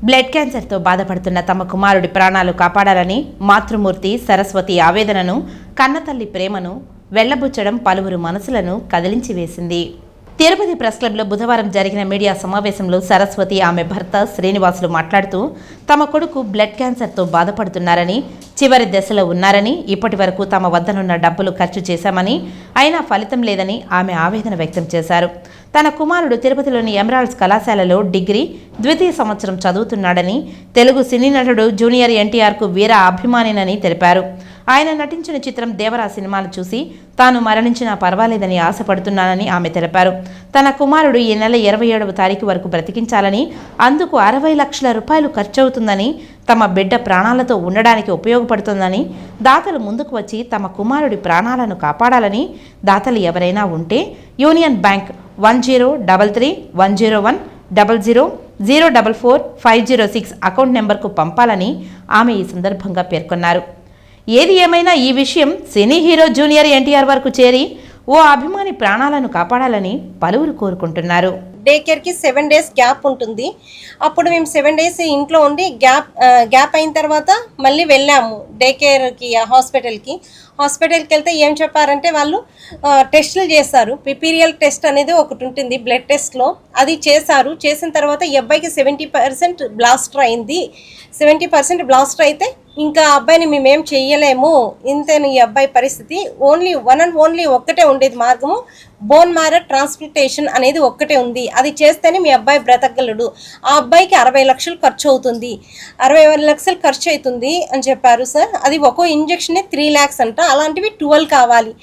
Blood క్యాన్సర్తో బాధపడుతున్న తమ కుమారుడి ప్రాణాలు కాపాడాలని మాతృమూర్తి సరస్వతి ఆవేదనను, కన్నతల్లి ప్రేమను వెళ్లబుచ్చడం పలువురు మనసులను కదిలించి వేసింది. తిరుపతి ప్రెస్ క్లబ్లో బుధవారం జరిగిన మీడియా సమావేశంలో సరస్వతి, ఆమె భర్త శ్రీనివాసులు మాట్లాడుతూ తమ కొడుకు బ్లడ్ క్యాన్సర్తో బాధపడుతున్నారని, చివరి దశలో ఉన్నారని, ఇప్పటి వరకు తమ వద్దనున్న డబ్బులు ఖర్చు చేశామని, అయినా ఫలితం లేదని ఆమె ఆవేదన వ్యక్తం చేశారు. తన కుమారుడు తిరుపతిలోని ఎమరాల్డ్స్ కళాశాలలో డిగ్రీ ద్వితీయ సంవత్సరం చదువుతున్నాడని, తెలుగు సినీ నటుడు జూనియర్ ఎన్టీఆర్కు వీర అభిమానినని తెలిపారు. ఆయన నటించిన చిత్రం దేవరా సినిమాను చూసి తాను మరణించినా పర్వాలేదని ఆశపడుతున్నానని ఆమె తెలిపారు. తన కుమారుడు ఈ నెల 27వ తారీఖు వరకు బ్రతికించాలని, అందుకు 60 లక్షల రూపాయలు ఖర్చవుతుందని, తమ బిడ్డ ప్రాణాలతో ఉండడానికి ఉపయోగపడుతుందని, దాతలు ముందుకు వచ్చి తమ కుమారుడి ప్రాణాలను కాపాడాలని, దాతలు ఎవరైనా ఉంటే యూనియన్ బ్యాంక్ 1033100000044506 అకౌంట్ నెంబర్కు పంపాలని ఆమె ఈ సందర్భంగా పేర్కొన్నారు. ఏది ఏమైనా ఈ విషయం సినీ హీరో జూనియర్ ఎన్టీఆర్ వరకు చేరి ఓ అభిమాని ప్రాణాలను కాపాడాలని పలువురు కోరుకుంటున్నారు. డే కేర్కి 7 days గ్యాప్ ఉంటుంది. అప్పుడు మేము 7 days ఇంట్లో ఉండి గ్యాప్ అయిన తర్వాత మళ్ళీ వెళ్ళాము డే కేర్కి, హాస్పిటల్కి వెళ్తే ఏం చెప్పారంటే వాళ్ళు టెస్టులు చేస్తారు. పిపీరియల్ టెస్ట్ అనేది ఒకటి ఉంటుంది బ్లడ్ టెస్ట్లో, అది చేసిన తర్వాత ఈ అబ్బాయికి 70% బ్లాస్టర్ అయింది. 70% బ్లాస్టర్ అయితే ఇంకా అబ్బాయిని మేమేం చెయ్యలేము, ఇంతేను ఈ అబ్బాయి పరిస్థితి. ఓన్లీ ఒక్కటే ఉండేది మార్గము, బోన్ మ్యారో ట్రాన్స్ప్లాంటేషన్ అనేది ఒక్కటే ఉంది. అది చేస్తేనే మీ అబ్బాయి బ్రతకగలడు. ఆ అబ్బాయికి 60 లక్షలు ఖర్చు అవుతుంది, 60 లక్షలు ఖర్చు అవుతుంది అని చెప్పారు సార్. అది ఒక్కో ఇంజెక్షన్ 3 lakhs అంట, అలాంటివి 12 కావాలి.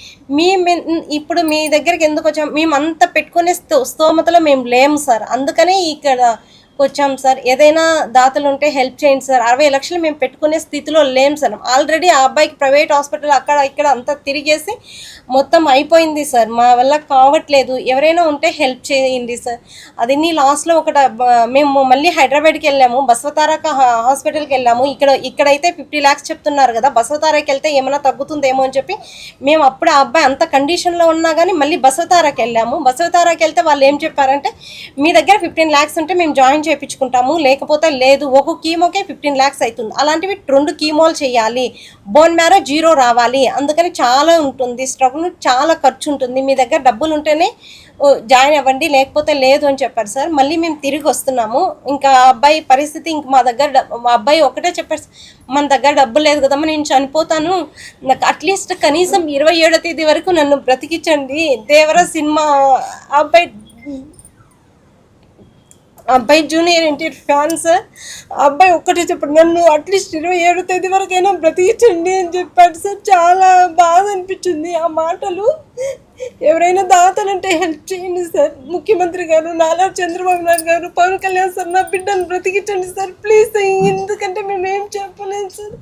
ఇప్పుడు మీ దగ్గరికి ఎందుకు వచ్చాము, మేము అంత పెట్టుకునే స్తోమతలో మేము లేము సార్, అందుకనే ఇక్కడ వచ్చాం సార్. ఏదైనా దాతలు ఉంటే హెల్ప్ చేయండి సార్. 60 లక్షలు మేము పెట్టుకునే స్థితిలో లేం సార్. ఆల్రెడీ ఆ అబ్బాయికి ప్రైవేట్ హాస్పిటల్ అక్కడ ఇక్కడ అంతా తిరిగేసి మొత్తం అయిపోయింది సార్, మా వల్ల కావట్లేదు. ఎవరైనా ఉంటే హెల్ప్ చేయండి సార్. అది లాస్ట్లో మేము మళ్ళీ హైదరాబాద్కి వెళ్ళాము, బసవతారక హాస్పిటల్కి వెళ్ళాము. ఇక్కడైతే 50 lakhs చెప్తున్నారు కదా, బసవతారకి వెళ్తే ఏమైనా తగ్గుతుందేమో అని చెప్పి మేము అప్పుడు ఆ అబ్బాయి అంత కండిషన్లో ఉన్నా కానీ మళ్ళీ బసవతారకి వెళ్ళాము. బసవతారకి వెళ్తే వాళ్ళు ఏం చెప్పారంటే మీ దగ్గర 15 lakhs ఉంటే మేము జాయిన్ చేయించుకుంటాము, లేకపోతే లేదు. ఒక కీమోకే 15 lakhs అవుతుంది. అలాంటివి 2 కీమోలు చేయాలి, బోన్ మ్యారో 0 రావాలి. అందుకని చాలా ఉంటుంది స్ట్రగుల్, చాలా ఖర్చు ఉంటుంది. మీ దగ్గర డబ్బులు ఉంటేనే జాయిన్ అవ్వండి, లేకపోతే లేదు అని చెప్పారు సార్. మళ్ళీ మేము తిరిగి వస్తున్నాము. ఇంకా అబ్బాయి పరిస్థితి ఇంక మా అబ్బాయి ఒకటే చెప్పారు, మన దగ్గర డబ్బులు లేదు కదమ్మా, నేను చనిపోతాను, నాకు అట్లీస్ట్ కనీసం 27వ తేదీ వరకు నన్ను బ్రతికించండి. దేవరా సినిమా అబ్బాయి జూనియర్ ఎన్టీఆర్ ఫ్యాన్ సార్. అబ్బాయి ఒక్కటే చెప్పాడు, నన్ను అట్లీస్ట్ 27వ తేదీ వరకైనా బ్రతికించండి అని చెప్పాడు సార్. చాలా బాధ అనిపించింది ఆ మాటలు. ఎవరైనా దాతలంటే హెల్ప్ చేయండి సార్. ముఖ్యమంత్రి గారు, నారా చంద్రబాబు నాయుడు గారు, పవన్ కళ్యాణ్ సార్, నా బిడ్డను బ్రతికించండి సార్ ప్లీజ్. ఎందుకంటే మేమేం చెప్పలేము సార్.